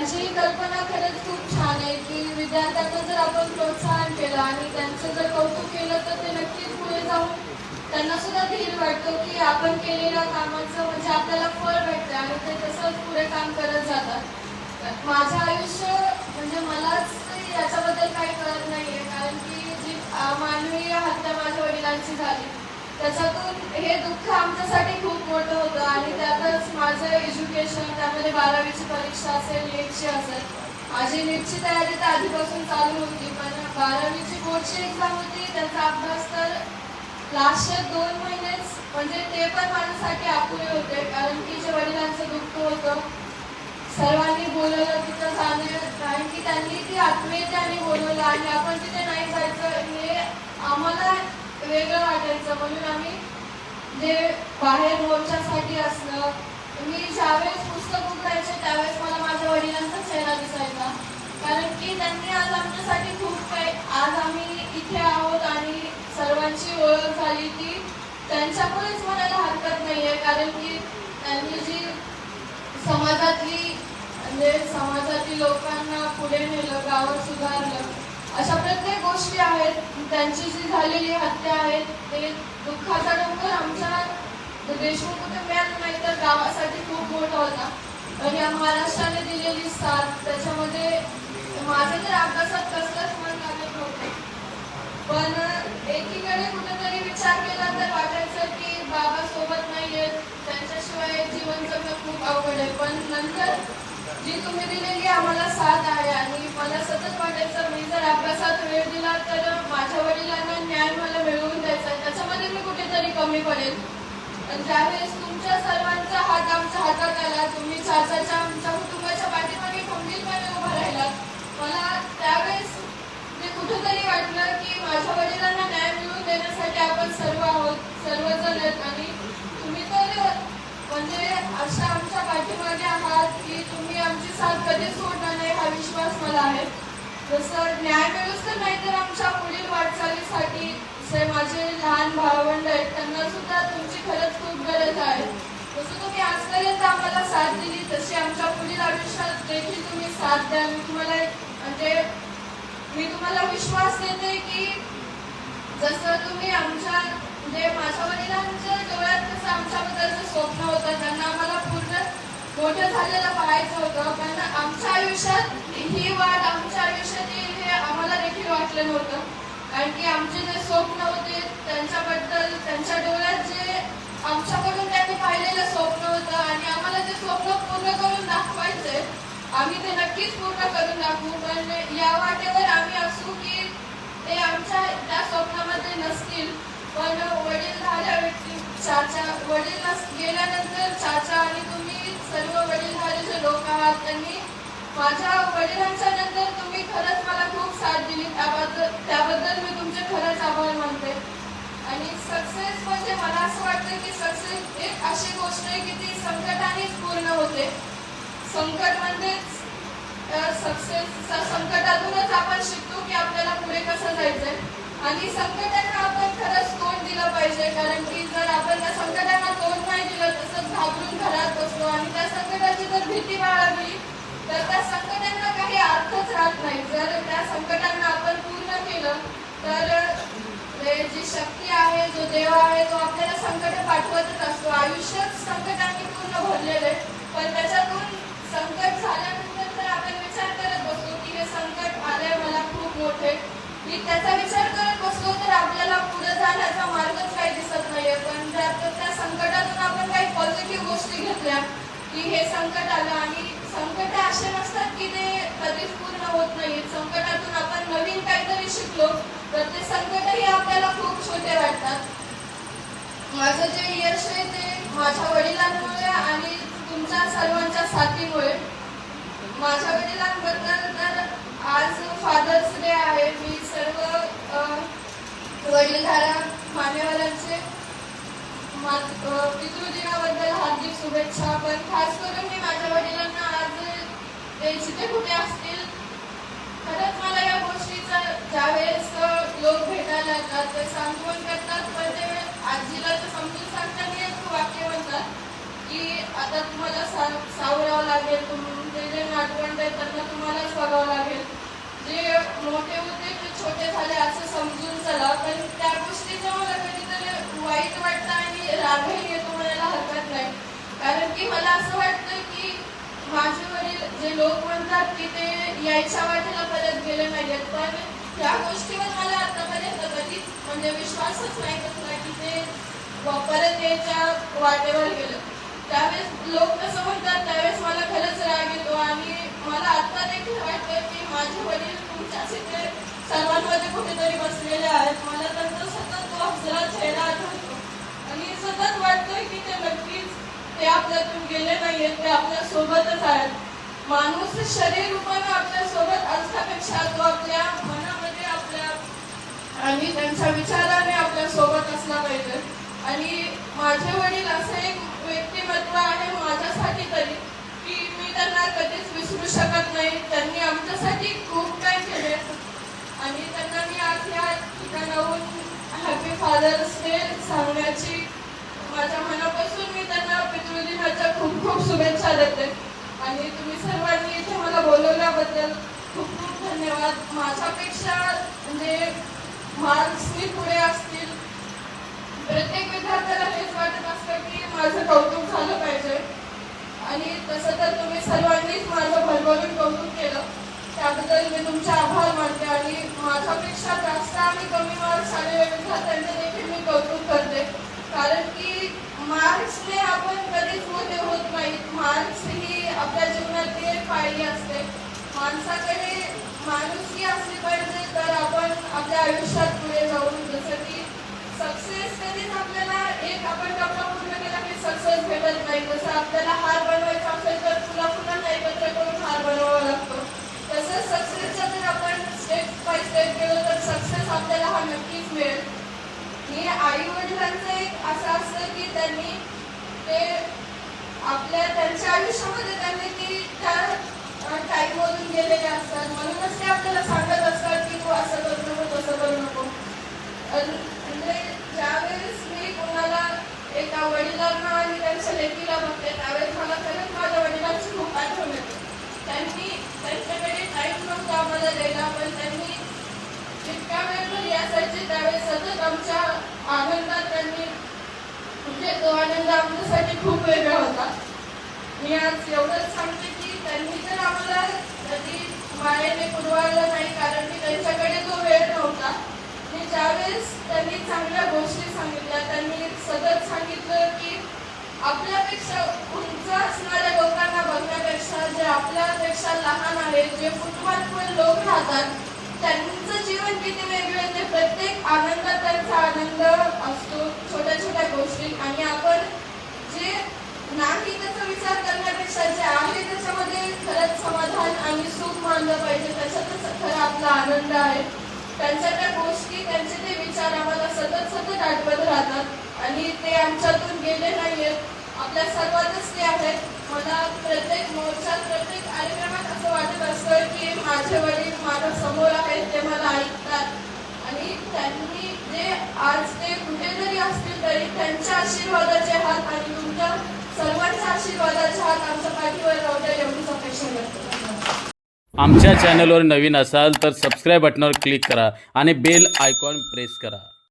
त्यांची कल्पना खरंच खूप छान आहे की विद्यार्थ्यांना जर आपण प्रोत्साहन केलं आणि त्यांचं जर कौतुक केलं तर ते नक्कीच पुढे जाऊन त्यांना सुद्धा धीर वाटतो की आपण केलेल्या कामाचं म्हणजे आपल्याला फळ भेटतं आणि ते तसंच पुढे काम करत जातात. माझं आयुष्य म्हणजे मलाच याच्याबद्दल काही कळत नाही आहे, कारण की जी मानवीय हत्या माझ्या वडिलांची झाली त्याच्यातून हे दुःख आमच्यासाठी खूप मोठं होतं आणि त्यातच माझं एज्युकेशन, त्यामध्ये 12वीची परीक्षा असेल, नीटची असेल. माझी नीटची तयारी तर आधीपासून चालू होती, पण 12वीची बोर्डची एक्झाम होती. त्याचा अभ्यास तर लास्टचे 2 महिनेच म्हणजे ते पण माझ्यासाठी अपुरे होते, कारण की जे वडिलांचं दुःख होतं सर्वांनी बोलवलं तिथं जाणं, कारण की त्यांनी ती आत्मीयतेने बोलवलं आणि आपण तिथे नाही जायचं हे आम्हाला वेगळं वाटायचं. म्हणून आम्ही जे बाहेर मोर्चासाठी असलं, मी ज्यावेळेस पुस्तक उघडायचे त्यावेळेस मला माझ्या वडिलांचा चेहरा दिसायचा, कारण की त्यांनी आज आमच्यासाठी खूप काही, आज आम्ही इथे आहोत आणि सर्वांची ओळख झाली ती त्यांच्यामुळेच म्हणायला हरकत नाही आहे, कारण की त्यांनी जी समाजातली म्हणजे समाजातील लोकांना पुढे नेलं, गावात सुधारलं, अशा प्रत्येक गोष्टी आहेत. त्यांची जी झालेली हत्या आहे ते दुःखाचा डोंगर आमच्या देशमुख कुटुंबियांना नाही तर गावासाठी खूप मोठा होता. पण या महाराष्ट्राने दिलेली साथ, त्याच्यामध्ये माझं तर अभ्यासात कसलंच मन लागत नव्हतं, पण एकीकडे कुठेतरी विचार केला तर वाटायचं की बाबा सोबत नाही आहेत, त्यांच्याशिवाय जीवन जगणं खूप अवघड आहे. पण नंतर जी तुम्ही दिलेली आम्हाला साथ आहे आणि मला सतत वाटायचं मी जर अभ्यासात वेळ दिला तर माझ्या वडिलांना न्याय मला मिळवून द्यायचा आहे, त्याच्यामध्ये मी कुठेतरी कमी पडेल. पण ज्यावेळेस तुमच्या सर्वांचा हात आमच्या हातात आला, तुम्ही चाचाच्या आमच्या कुटुंबाच्या पाठीमागे खंबीरपणे उभा राहिलात, मला त्यावेळेस ते कुठेतरी वाटलं की माझ्या वडिलांना न्याय मिळवून देण्यासाठी आपण सर्व आहोत, सर्वजण आहेत आणि तुम्ही तर म्हणजे अशा आमच्या पाठीमागे आहात की तुम्ही आमची साथ कधीच सोडणार नाही हा विश्वास मला आहे. जसं न्याय मिळूच तर नाही तर आमच्या पुढील वाटचालीसाठी जे माझे लहान भावंड आहेत त्यांना सुद्धा तुमची खरंच खूप गरज आहे. जसं तुम्ही आजपर्यंत आम्हाला साथ दिली तशी आमच्या पुढील आयुष्यात देखील तुम्ही साथ द्या. मी तुम्हाला विश्वास देते की जसं तुम्ही आमच्या म्हणजे माझ्या वडिलांच्या डोळ्यात कसं आमच्याबद्दलचं स्वप्न होतं, त्यांना आम्हाला पूर्ण मोठं झालेलं पाहायचं होतं, पण आमच्या आयुष्यात ही वाट आमच्या आयुष्यात येईल हे आम्हाला देखील वाटलं नव्हतं. कारण की आमचे जे स्वप्न होते त्यांच्याबद्दल त्यांच्या डोळ्यात जे आमच्याकडून त्यांनी पाहिलेलं स्वप्न होतं आणि आम्हाला ते स्वप्न पूर्ण करून दाखवायचे, आम्ही ते नक्कीच पूर्ण करून दाखवू. पण या वाटेवर आम्ही असू की ते आमच्या त्या स्वप्नामध्ये नसतील, पण वडीलधाऱ्या व्यक्ती चाचा वडील गेल्यानंतर चाचा आणि तुम्ही सर्व वडीलधारे जे लोक आहात त्यांनी माझ्या वडिलांच्या नंतर तुम्ही खरंच मला खूप साथ दिली, त्याबद्दल मी तुमचे खरंच आभार मानते. आणि सक्सेस म्हणजे मला असं वाटतं की सक्सेस एक अशी गोष्ट आहे की ती संकटानेच पूर्ण होते. संकट म्हणजेच सक्सेस. संकटातूनच आपण शिकतो की आपल्याला पुढे कसं जायचंय आणि संकटांना आपण खरंच तोंड दिलं पाहिजे, कारण की जर आपण त्या संकटांना तोंड नाही दिलं तसंच घाबरून घरात बसलो आणि त्या संकटाची जर भीती बाळगली तर त्या संकटांना काही अर्थच राहत नाही. जर त्या संकटांना आपण पूर्ण केलं तर जी शक्ती आहे, जो देव आहे, तो आपल्याला संकट पाठवतच असतो. आयुष्यच संकटांनी पूर्ण भरलेलं आहे, पण त्याच्यातून संकट झाल्यानंतर तर आपण विचार करत बसतो की हे संकट आलंय मला खूप मोठे, मी त्याचा विचार करत बसलो तर आपल्याला पुढे जाण्याचा मार्गच काही दिसत नाहीये. पण त्या संकटातून आपण काही पॉझिटिव्ह गोष्टी घेतल्या की हे संकट आलं आणि संकट असे नसतात की ते कधीच पूर्ण होत नाही. संकटातून आपण नवीन काहीतरी शिकलो तर ते संकटही आपल्याला खूप छोटे वाटतात. माझं जे यश आहे ते माझ्या वडिलांमुळे आणि तुमच्या सर्वांच्या साथीमुळे. माझ्या वडिलांबद्दल तर आज फादर्स डे आहे. मी सर्व वडीलधाऱ्या मान्यवरांचे पितृदिनाबद्दल हार्दिक शुभेच्छा. पण खास करून मी माझ्या वडिलांना आज ते जिथे कुठे असतील खरंच मला या गोष्टीचा ज्यावेळेस लोक भेटायला येतात ते सांत्वन करतात, पण ते आजीला तर समजून सांगताना एक वाक्य म्हणतात की आता तुम्हाला सावरावं लागेल, तुमचे जे नातवंड आहेत म्हणतात की ते यायच्या वाटेला परत गेले नाहीयेत, पण ह्या गोष्टीवर मला आतापर्यंत कधीच म्हणजे विश्वासच नाही बसला की ते परत यायच्या वाटेवर गेलं. त्यावेळेस लोक कसं म्हणतात त्यावेळेस मला खरंच राग येतो आणि मला आत्ता देखील वाटतं की माझे वडील तुमच्याच इथे सर्वांमध्ये कुठेतरी बसलेले आहेत. मला त्यांचा सतत तो हसरा चेहरा आठवतो आणि सतत वाटतं की ते नक्कीच ते आपल्यातून गेले नाहीयेत, ते आपल्या सोबतच आहेत. माणूस शरीर रूपाने आपल्या सोबत असण्यापेक्षा तो आपल्या मनामध्ये आपल्या आणि त्यांच्या विचाराने आपल्या सोबत असला पाहिजे. आणि माझे वडील असे एक व्यक्तिमत्व आहे माझ्यासाठी तरी की मी त्यांना कधीच विसरू शकत नाही. त्यांनी आमच्यासाठी खूप काही केले आणि त्यांना मी आज या ठिकाणाहून हॅपी फादर्स डे सांगण्याची माझ्या मनापासून मी त्यांना पितृदिनाच्या खूप खूप शुभेच्छा देते. आणि तुम्ही सर्वांनी इथे मला बोलवल्याबद्दल खूप खूप धन्यवाद. माझ्यापेक्षा म्हणजे मार्क्सनी पुढे असतील प्रत्येक विद्यार्थ्याला हेच वाटत असतं की माझं कौतुक झालं पाहिजे आणि तसं तर तुम्ही सर्वांनीच माझं भरभरून कौतुक केलं, त्याबद्दल मी तुमचे आभार मानते. आणि माझ्यापेक्षा जास्त आणि कमी मार्क्स आलेल्या विद्यार्थ्यांचे देखील मी कौतुक करते, कारण की मार्क्सने आपण कधीच मोठे होत नाही. मार्क्स ही आपल्या जीवनातली एक पायरी असते. माणसाकडे माणुसकी असली पाहिजे तर आपण आपल्या आयुष्यात पुढे जाऊन जसं की सक्सेस कधीच आपल्याला एक आपण टप्पा पूर्ण केला की सक्सेस भेटत नाही. जसं आपल्याला हार बनवायचा असेल तर पुन्हा एकत्र करून हार बनवावा लागतो. तसंच सक्सेसचा जर आपण स्टेप बाय स्टेप गेलो तर सक्सेस आपल्याला हा नक्कीच मिळेल. हे आई वडिलांचं एक असं असतं की त्यांनी ते त्यांच्या आयुष्यामध्ये त्यांनी ती त्या टाईममधून गेलेले असतात, म्हणूनच ते आपल्याला सांगत असतात की तू असं करू नको तसं करू नको. म्हणजे ज्यावेळेस मी कोणाला एका वडिलांना आणि त्यांच्या लेकीला बघते त्यावेळेस मला खरंच माझ्या वडिलांची खूप आठवण येते. त्यांच्याकडे टाईम नव्हता आम्हाला द्यायला, पण त्यांनी जितक्या वेळ घरी असायचे त्यावेळेस सतत आमच्या आनंदात त्यांनी म्हणजे तो आनंद आमच्यासाठी खूप वेगळा होता. मी आज एवढंच सांगते की त्यांनी जर आम्हाला कधी मायेने पुरवायला नाही, कारण की त्यांच्याकडे तो वेळ नव्हता. आणि ज्यावेळेस त्यांनी चांगल्या गोष्टी सांगितल्या, त्यांनी सतत सांगितलं की आपल्यापेक्षा उंच असणाऱ्या लोकांना बघण्यापेक्षा जे आपल्यापेक्षा लहान आहेत, जे फुटपाथवर लोक राहतात त्यांचं जीवन किती वेगळं, ते प्रत्येक आनंदात त्यांचा आनंद असतो छोट्या छोट्या गोष्टी. आणि आपण जे नाही त्याचा विचार करण्यापेक्षा जे आहे त्याच्यामध्ये खरंच समाधान आणि सुख मानलं पाहिजे, त्याच्यातच खरं आपला आनंद आहे. त्यांच्या त्या गोष्टी त्यांचे ते विचार आम्हाला सतत आठवत राहतात आणि ते आमच्यातून गेले नाहीयेत, आपल्या सर्वातच ते आहेत. मला प्रत्येक मोर्चात प्रत्येक कार्यक्रमात असं वाटत असतं की माझे वडील माझ्या समोर आहेत, ते मला ऐकतात आणि त्यांनी जे आज ते कुठेतरी असतील तरी त्यांच्या आशीर्वादाचे हात आणि तुमच्या सर्वांच्या आशीर्वादाचे हात आमच्या पाठीवर राहू द्या एवढीच अपेक्षा करतो. आमच्या चॅनलवर नवीन असाल तर सबस्क्राईब बटनावर क्लिक करा आणि बेल आयकॉन प्रेस करा.